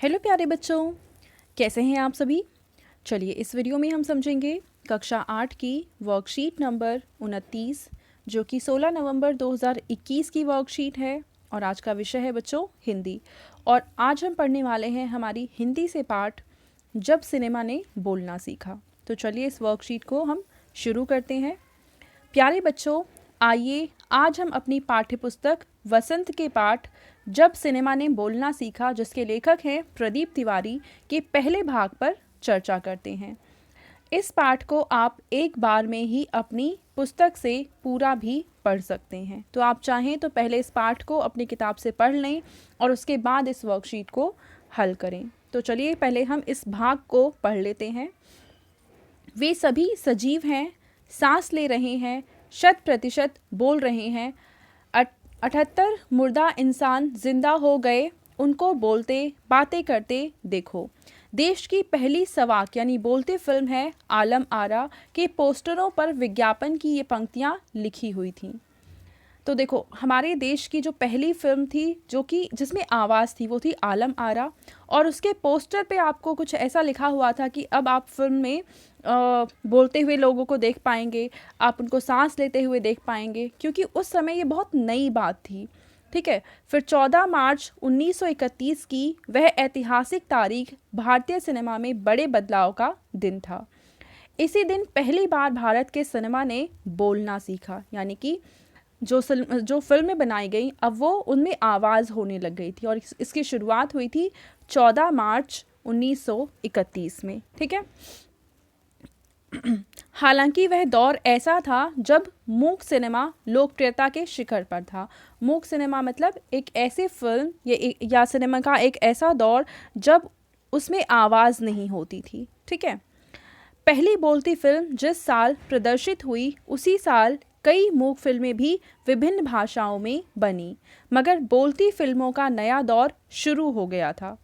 Hello प्यारे बच्चों, कैसे हैं आप सभी। चलिए इस वीडियो में हम समझेंगे कक्षा 8 की वर्कशीट नंबर 29 जो कि 16 नवंबर 2021 की वर्कशीट है। और आज का विषय है बच्चों हिंदी। और आज हम पढ़ने वाले हैं हमारी हिंदी से पाठ जब सिनेमा ने बोलना सीखा। तो चलिए इस वर्कशीट को हम शुरू करते हैं। प्यारे बच्चों, आइए आज हम अपनी पाठ्यपुस्तक वसंत के पाठ जब सिनेमा ने बोलना सीखा, जिसके लेखक हैं प्रदीप तिवारी, के पहले भाग पर चर्चा करते हैं। इस पाठ को आप एक बार में ही अपनी पुस्तक से पूरा भी पढ़ सकते हैं। तो आप चाहें तो पहले इस पाठ को अपनी किताब से पढ़ लें और उसके बाद इस वर्कशीट को हल करें। तो चलिए पहले हम इस भाग को पढ़ लेते हैं। वे सभी सजीव हैं, सांस ले रहे हैं, 100% बोल रहे हैं। 78 मुर्दा इंसान जिंदा हो गए, उनको बोलते बातें करते देखो। देश की पहली सवाक यानी बोलते फिल्म है आलम आरा के पोस्टरों पर विज्ञापन की ये पंक्तियाँ लिखी हुई थीं। तो देखो, हमारे देश की जो पहली फिल्म थी जो कि जिसमें आवाज़ थी वो थी आलम आरा। और उसके पोस्टर पे आपको कुछ ऐसा लिखा हुआ था कि अब आप फिल्म में बोलते हुए लोगों को देख पाएंगे, आप उनको सांस लेते हुए देख पाएंगे, क्योंकि उस समय ये बहुत नई बात थी। ठीक है। फिर 14 मार्च 1931 की वह ऐतिहासिक तारीख भारतीय सिनेमा में बड़े बदलाव का दिन था। इसी दिन पहली बार भारत के सिनेमा ने बोलना सीखा, यानी कि जो फिल्में बनाई गई अब वो उनमें आवाज़ होने लग गई थी। और इसकी शुरुआत हुई थी 14 मार्च 1931 में। ठीक है। हालांकि वह दौर ऐसा था जब मूक सिनेमा लोकप्रियता के शिखर पर था। मूक सिनेमा मतलब एक ऐसी फिल्म या सिनेमा का एक ऐसा दौर जब उसमें आवाज़ नहीं होती थी। ठीक है। पहली बोलती फिल्म जिस साल प्रदर्शित हुई उसी साल कई मूक फिल्में भी विभिन्न भाषाओं में बनी, मगर बोलती फिल्मों का नया दौर शुरू हो गया था।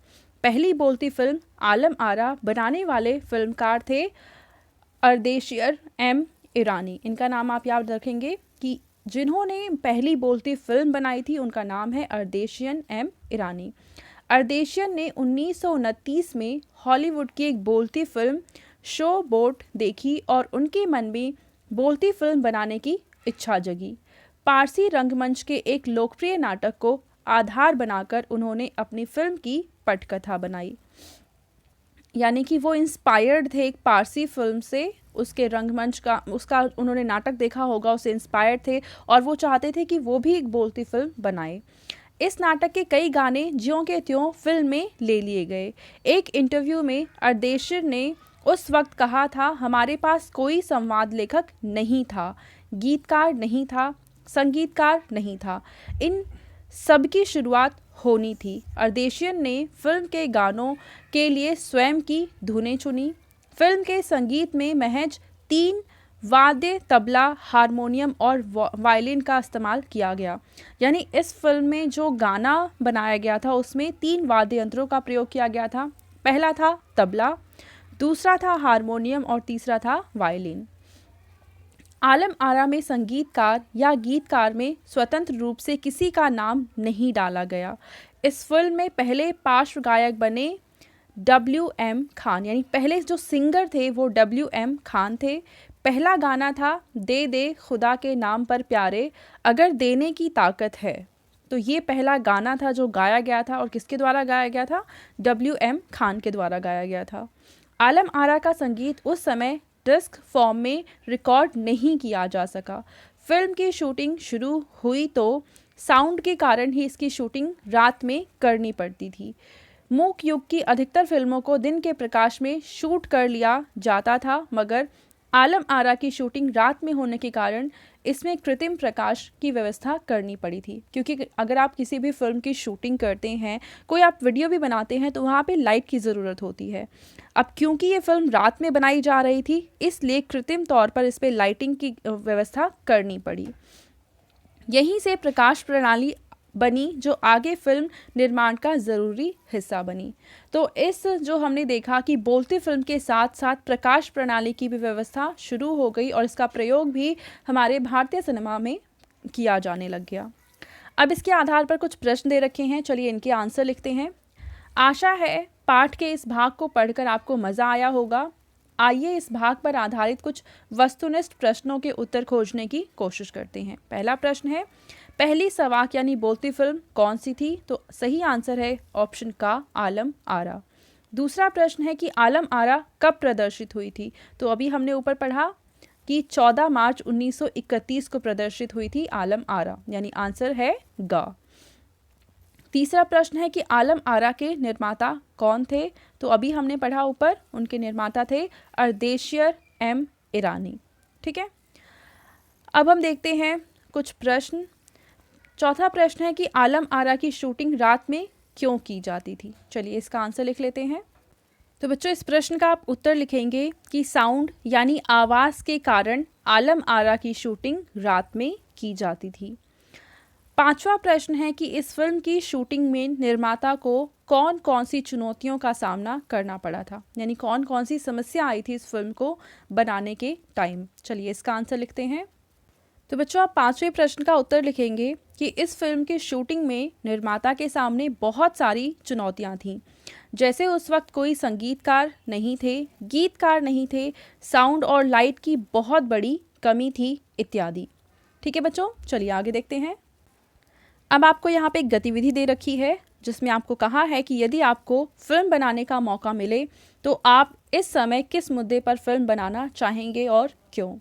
पहली बोलती फिल्म आलम आरा बनाने वाले फिल्मकार थे अर्देशियर एम ईरानी। इनका नाम आप याद रखेंगे कि जिन्होंने पहली बोलती फिल्म बनाई थी उनका नाम है अर्देशियन एम ईरानी। अर्देशियन ने 1929 में हॉलीवुड की एक बोलती फिल्म शो बोट देखी और उनके मन में बोलती फिल्म बनाने की इच्छा जगी। पारसी रंगमंच के एक लोकप्रिय नाटक को आधार बनाकर उन्होंने अपनी फिल्म की पटकथा बनाई। यानी कि वो इंस्पायर्ड थे एक पारसी फिल्म से, उसके रंगमंच का उसका उन्होंने नाटक देखा होगा, उससे इंस्पायर्ड थे और वो चाहते थे कि वो भी एक बोलती फिल्म बनाए। इस नाटक के कई गाने ज्यों के त्यों फिल्म में ले लिए गए। एक इंटरव्यू में अर्देशिर ने उस वक्त कहा था, हमारे पास कोई संवाद लेखक नहीं था, गीतकार नहीं था, संगीतकार नहीं था, इन सब की शुरुआत होनी थी। अर्देशियन ने फिल्म के गानों के लिए स्वयं की धुनें चुनी। फिल्म के संगीत में महज 3 वाद्य तबला, हारमोनियम और वायलिन का इस्तेमाल किया गया। यानी इस फिल्म में जो गाना बनाया गया था उसमें 3 वाद्य यंत्रों का प्रयोग किया गया था। पहला था तबला, दूसरा था हारमोनियम और तीसरा था वायलिन। आलम आरा में संगीतकार या गीतकार में स्वतंत्र रूप से किसी का नाम नहीं डाला गया। इस फिल्म में पहले पार्श्व गायक बने WM खान, यानी पहले जो सिंगर थे वो WM खान थे। पहला गाना था दे दे खुदा के नाम पर प्यारे, अगर देने की ताकत है। तो ये पहला गाना था जो गाया गया था और किसके द्वारा गाया गया था? WM खान के द्वारा गाया गया था। आलम आरा का संगीत उस समय डिस्क फॉर्म में रिकॉर्ड नहीं किया जा सका। फिल्म की शूटिंग शुरू हुई तो साउंड के कारण ही इसकी शूटिंग रात में करनी पड़ती थी। मूक युग की अधिकतर फिल्मों को दिन के प्रकाश में शूट कर लिया जाता था, मगर आलम आरा की शूटिंग रात में होने के कारण इसमें कृत्रिम प्रकाश की व्यवस्था करनी पड़ी थी। क्योंकि अगर आप किसी भी फिल्म की शूटिंग करते हैं, कोई आप वीडियो भी बनाते हैं, तो वहाँ पे लाइट की ज़रूरत होती है। अब क्योंकि ये फिल्म रात में बनाई जा रही थी, इसलिए कृत्रिम तौर पर इस पर लाइटिंग की व्यवस्था करनी पड़ी। यहीं से प्रकाश प्रणाली बनी जो आगे फिल्म निर्माण का ज़रूरी हिस्सा बनी। तो इस जो हमने देखा कि बोलती फिल्म के साथ साथ प्रकाश प्रणाली की भी व्यवस्था शुरू हो गई और इसका प्रयोग भी हमारे भारतीय सिनेमा में किया जाने लग गया। अब इसके आधार पर कुछ प्रश्न दे रखे हैं, चलिए इनके आंसर लिखते हैं। आशा है पाठ के इस भाग को पढ़कर आपको मज़ा आया होगा। आइए इस भाग पर आधारित कुछ वस्तुनिष्ठ प्रश्नों के उत्तर खोजने की कोशिश करते हैं। पहला प्रश्न है, पहली सवाक यानी बोलती फिल्म कौन सी थी? तो सही आंसर है ऑप्शन का आलम आरा। दूसरा प्रश्न है कि आलम आरा कब प्रदर्शित हुई थी? तो अभी हमने ऊपर पढ़ा कि 14 मार्च 1931 को प्रदर्शित हुई थी आलम आरा, यानी आंसर है ग। तीसरा प्रश्न है कि आलम आरा के निर्माता कौन थे? तो अभी हमने पढ़ा ऊपर, उनके निर्माता थे अर्देशियर एम ईरानी। ठीक है, अब हम देखते हैं कुछ प्रश्न। चौथा प्रश्न है कि आलम आरा की शूटिंग रात में क्यों की जाती थी? चलिए इसका आंसर लिख लेते हैं। तो बच्चों इस प्रश्न का आप उत्तर लिखेंगे कि साउंड यानी आवाज़ के कारण आलम आरा की शूटिंग रात में की जाती थी। पांचवा प्रश्न है कि इस फिल्म की शूटिंग में निर्माता को कौन कौन सी चुनौतियों का सामना करना पड़ा था, यानी कौन कौन सी समस्या आई थी इस फिल्म को बनाने के टाइम। चलिए इसका आंसर लिखते हैं। तो बच्चों आप पांचवें प्रश्न का उत्तर लिखेंगे कि इस फिल्म की शूटिंग में निर्माता के सामने बहुत सारी चुनौतियां थीं, जैसे उस वक्त कोई संगीतकार नहीं थे, गीतकार नहीं थे, साउंड और लाइट की बहुत बड़ी कमी थी इत्यादि। ठीक है बच्चों, चलिए आगे देखते हैं। अब आपको यहाँ पे एक गतिविधि दे रखी है जिसमें आपको कहा है कि यदि आपको फिल्म बनाने का मौका मिले तो आप इस समय किस मुद्दे पर फिल्म बनाना चाहेंगे और क्यों।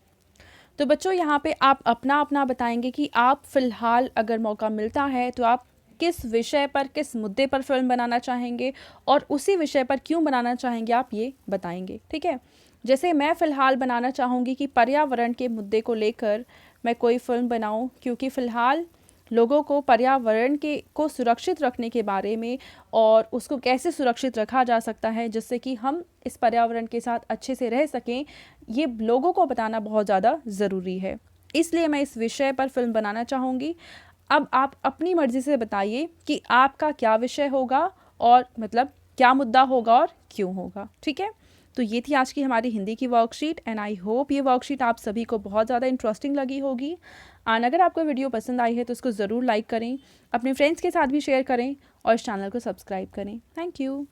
तो बच्चों यहाँ पे आप अपना अपना बताएंगे कि आप फ़िलहाल अगर मौका मिलता है तो आप किस विषय पर, किस मुद्दे पर फिल्म बनाना चाहेंगे और उसी विषय पर क्यों बनाना चाहेंगे आप ये बताएंगे। ठीक है, जैसे मैं फ़िलहाल बनाना चाहूँगी कि पर्यावरण के मुद्दे को लेकर मैं कोई फ़िल्म बनाऊँ, क्योंकि फ़िलहाल लोगों को पर्यावरण को सुरक्षित रखने के बारे में और उसको कैसे सुरक्षित रखा जा सकता है जिससे कि हम इस पर्यावरण के साथ अच्छे से रह सकें, ये लोगों को बताना बहुत ज़्यादा ज़रूरी है। इसलिए मैं इस विषय पर फिल्म बनाना चाहूँगी। अब आप अपनी मर्ज़ी से बताइए कि आपका क्या विषय होगा और मतलब क्या मुद्दा होगा और क्यों होगा। ठीक है, तो ये थी आज की हमारी हिंदी की वर्कशीट एंड आई होप ये वर्कशीट आप सभी को बहुत ज़्यादा इंटरेस्टिंग लगी होगी। एंड अगर आपको वीडियो पसंद आई है तो इसको ज़रूर लाइक करें, अपने फ्रेंड्स के साथ भी शेयर करें और इस चैनल को सब्सक्राइब करें। Thank you.